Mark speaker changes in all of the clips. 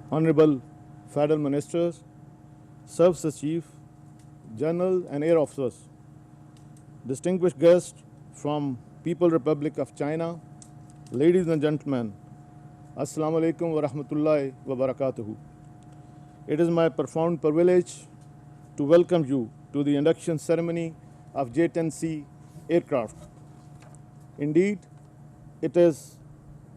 Speaker 1: Honorable Federal Ministers, Service Chief, General and Air Officers, distinguished guests from People Republic of China, ladies and gentlemen, Assalamu alaikum wa rahmatullahi wa barakatuhu. It is my profound privilege to welcome you to the induction ceremony of J-10C aircraft. Indeed, it is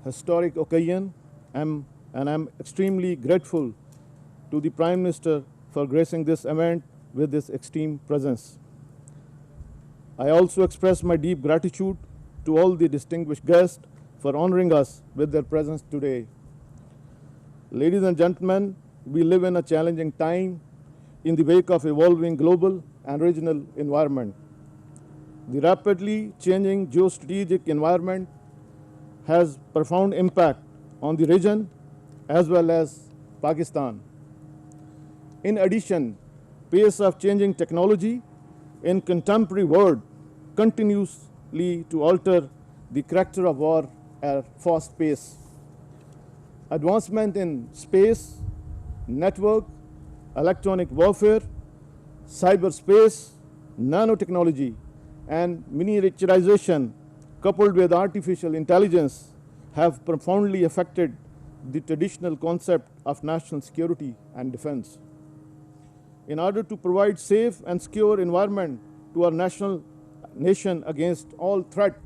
Speaker 1: a historic occasion, and I'm extremely grateful to the Prime Minister for gracing this event with his extreme presence. I also express my deep gratitude to all the distinguished guests for honoring us with their presence today. Ladies and gentlemen, we live in a challenging time in the wake of evolving global and regional environment. The rapidly changing geostrategic environment has profound impact on the region as well as Pakistan. In addition, pace of changing technology in contemporary world continuously to alter the character of war at fast pace. Advancement in space, network, electronic warfare, cyberspace, nanotechnology, and miniaturization coupled with artificial intelligence have profoundly affected the traditional concept of national security and defense. In order to provide safe and secure environment to our nation against all threat,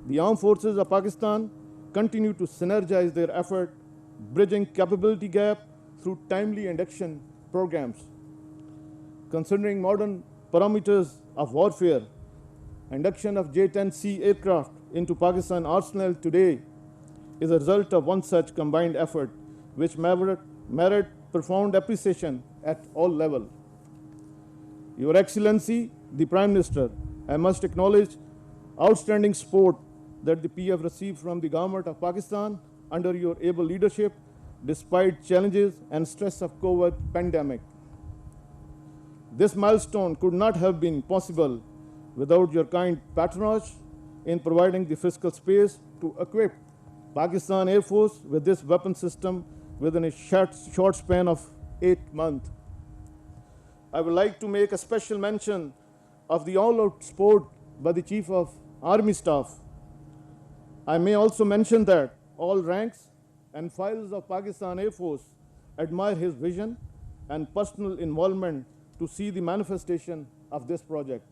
Speaker 1: the armed forces of Pakistan continue to synergize their effort, bridging capability gap through timely induction programs. Considering modern parameters of warfare, induction of J-10C aircraft into Pakistan arsenal today is a result of one such combined effort, which merit profound appreciation at all levels. Your Excellency, the Prime Minister, I must acknowledge outstanding support that the PF received from the government of Pakistan under your able leadership, despite challenges and stress of COVID pandemic. This milestone could not have been possible without your kind patronage in providing the fiscal space to equip Pakistan Air Force with this weapon system within a short span of 8 months. I would like to make a special mention of the all-out support by the Chief of Army Staff. I may also mention that all ranks and files of Pakistan Air Force admire his vision and personal involvement to see the manifestation of this project.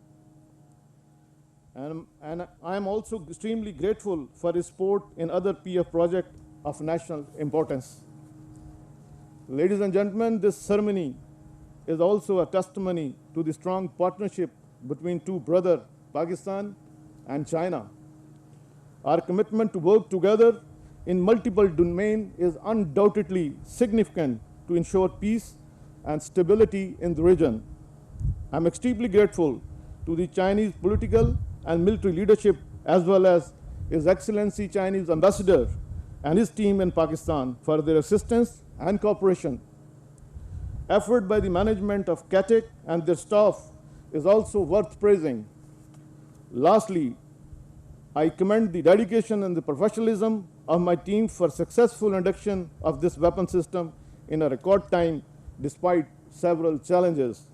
Speaker 1: And I am also extremely grateful for his support in other PF projects of national importance. Ladies and gentlemen, this ceremony is also a testimony to the strong partnership between two brothers, Pakistan and China. Our commitment to work together in multiple domains is undoubtedly significant to ensure peace and stability in the region. I'm extremely grateful to the Chinese political and military leadership, as well as His Excellency Chinese Ambassador and his team in Pakistan for their assistance and cooperation. Effort by the management of CATEC and their staff is also worth praising. Lastly, I commend the dedication and the professionalism of my team for successful induction of this weapon system in a record time despite several challenges.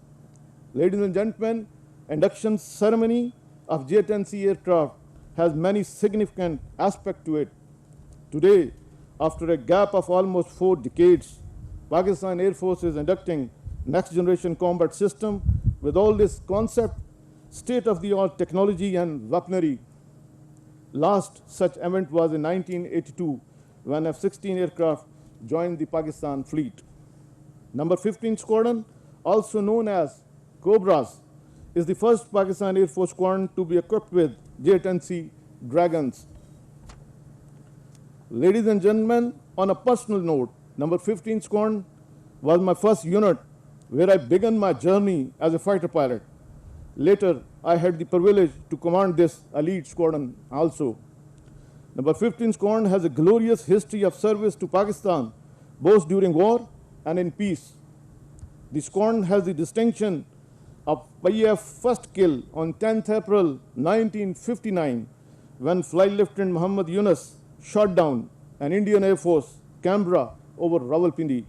Speaker 1: Ladies and gentlemen, induction ceremony of J-10C aircraft has many significant aspects to it. Today, after a gap of almost 4 decades, Pakistan Air Force is inducting next generation combat system with all this concept, state-of-the-art technology and weaponry. Last such event was in 1982 when F-16 aircraft joined the Pakistan fleet. Number 15 Squadron, also known as Cobras, is the first Pakistan Air Force squadron to be equipped with J-10C Dragons. Ladies and gentlemen, on a personal note, number 15 Squadron was my first unit where I began my journey as a fighter pilot. Later, I had the privilege to command this elite squadron also. Number 15 Squadron has a glorious history of service to Pakistan, both during war and in peace. The squadron has the distinction of PF first kill on 10th April 1959 when Flight Lieutenant Muhammad Yunus shot down an Indian Air Force Canberra over Rawalpindi.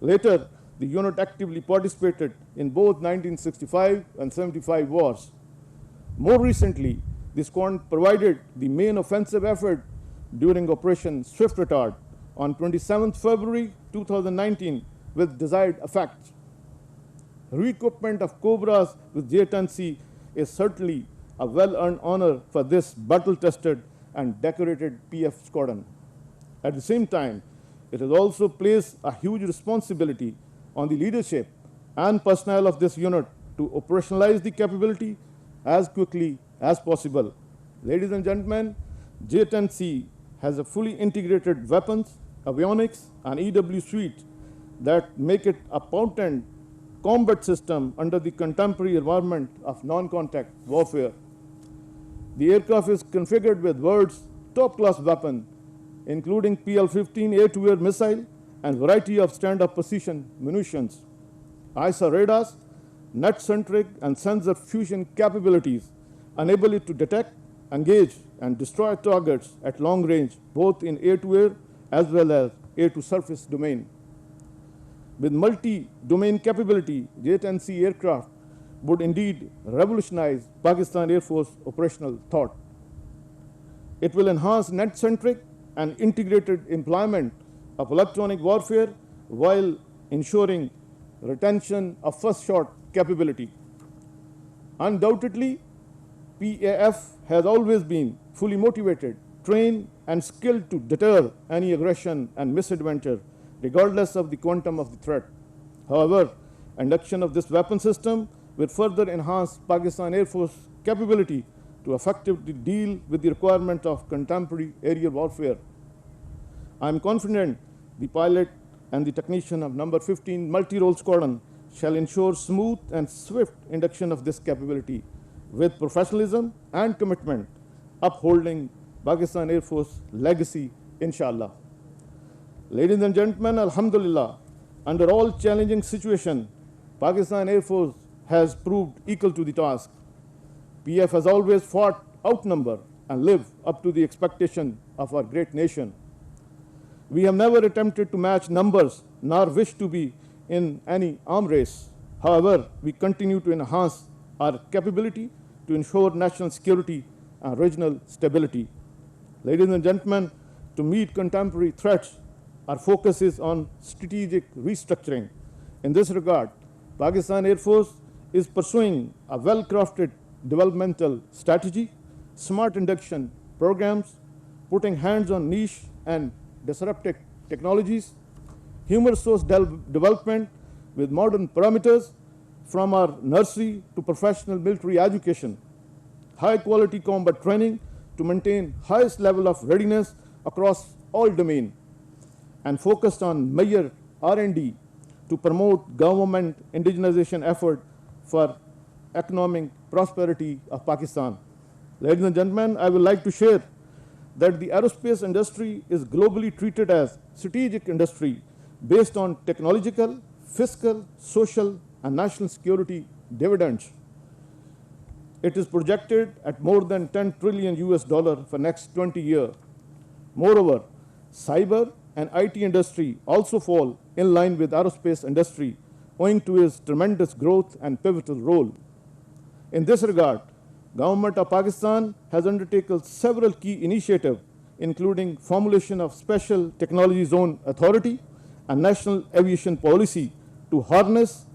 Speaker 1: Later, the unit actively participated in both 1965 and 75 wars. More recently, the squadron provided the main offensive effort during Operation Swift Retard on 27 February 2019 with desired effect. Re-equipment of Cobras with J-10C is certainly a well-earned honor for this battle-tested and decorated PF squadron. At the same time, it has also placed a huge responsibility on the leadership and personnel of this unit to operationalize the capability as quickly as possible. Ladies and gentlemen, J-10C has a fully integrated weapons, avionics, and EW suite that make it a potent combat system under the contemporary environment of non-contact warfare. The aircraft is configured with world's top-class weapon, including PL-15 air-to-air missile and variety of stand-up position munitions. ISA radars, net-centric and sensor fusion capabilities enable it to detect, engage, and destroy targets at long range, both in air-to-air as well as air-to-surface domain. With multi-domain capability, J-10C aircraft would indeed revolutionize Pakistan Air Force operational thought. It will enhance net-centric and integrated employment of electronic warfare while ensuring retention of first shot capability. Undoubtedly, PAF has always been fully motivated, trained, and skilled to deter any aggression and misadventure, regardless of the quantum of the threat. However, induction of this weapon system will further enhance Pakistan Air Force capability to effectively deal with the requirement of contemporary aerial warfare. I am confident the pilot and the technician of number 15 multi-role squadron shall ensure smooth and swift induction of this capability with professionalism and commitment, upholding Pakistan Air Force legacy, inshallah. Ladies and gentlemen, alhamdulillah, under all challenging situations, Pakistan Air Force has proved equal to the task. PF has always fought outnumbered and lived up to the expectation of our great nation. We have never attempted to match numbers nor wish to be in any arm race. However, we continue to enhance our capability to ensure national security and regional stability. Ladies and gentlemen, to meet contemporary threats, our focus is on strategic restructuring. In this regard, Pakistan Air Force is pursuing a well-crafted developmental strategy, smart induction programs, putting hands on niche and disruptive technologies, human resource development with modern parameters from our nursery to professional military education, high-quality combat training to maintain highest level of readiness across all domains, and focused on major R&D to promote government indigenization effort for economic prosperity of Pakistan. Ladies and gentlemen, I would like to share that the aerospace industry is globally treated as strategic industry based on technological, fiscal, social, and national security dividends. It is projected at more than 10 trillion US dollar for next 20 years. Moreover, cyber and IT industry also fall in line with aerospace industry owing to its tremendous growth and pivotal role. In this regard, Government of Pakistan has undertaken several key initiatives, including formulation of Special Technology Zone Authority and National Aviation Policy to harness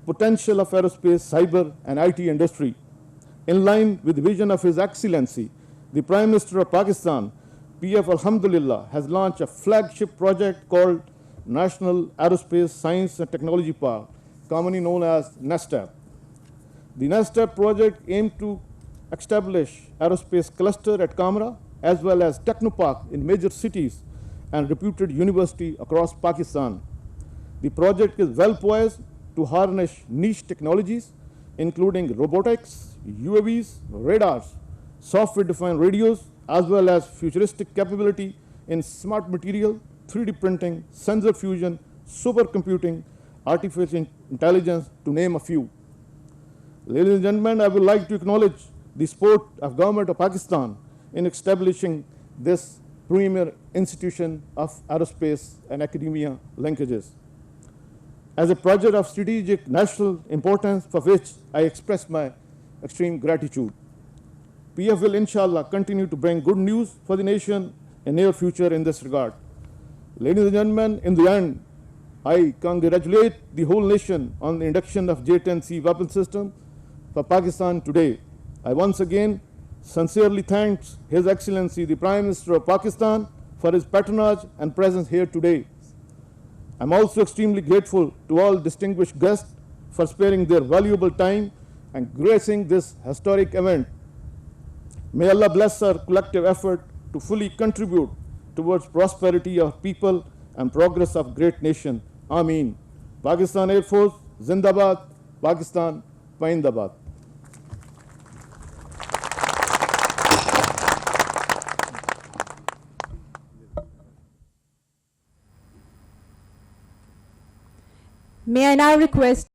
Speaker 1: potential of aerospace, cyber, and IT industry. In line with the vision of His Excellency, the Prime Minister of Pakistan, PF Alhamdulillah, has launched a flagship project called National Aerospace Science and Technology Park, commonly known as NASTAP. The NASTAP project aims to establish aerospace cluster at Kamra as well as Technopark in major cities and reputed university across Pakistan. The project is well poised to harness niche technologies including robotics, UAVs, radars, software-defined radios, as well as futuristic capability in smart material, 3D printing, sensor fusion, supercomputing, artificial intelligence, to name a few. Ladies and gentlemen, I would like to acknowledge the support of Government of Pakistan in establishing this premier institution of aerospace and academia linkages. As a project of strategic national importance for which I express my extreme gratitude. PF will inshallah continue to bring good news for the nation in near future in this regard. Ladies and gentlemen, in the end, I congratulate the whole nation on the induction of J-10C weapon system for Pakistan today. I once again sincerely thank His Excellency the Prime Minister of Pakistan for his patronage and presence here today. I'm also extremely grateful to all distinguished guests for sparing their valuable time and gracing this historic event. May Allah bless our collective effort to fully contribute towards prosperity of people and progress of great nation. Ameen. Pakistan Air Force, Zindabad, Pakistan, Paindabad.
Speaker 2: May I now request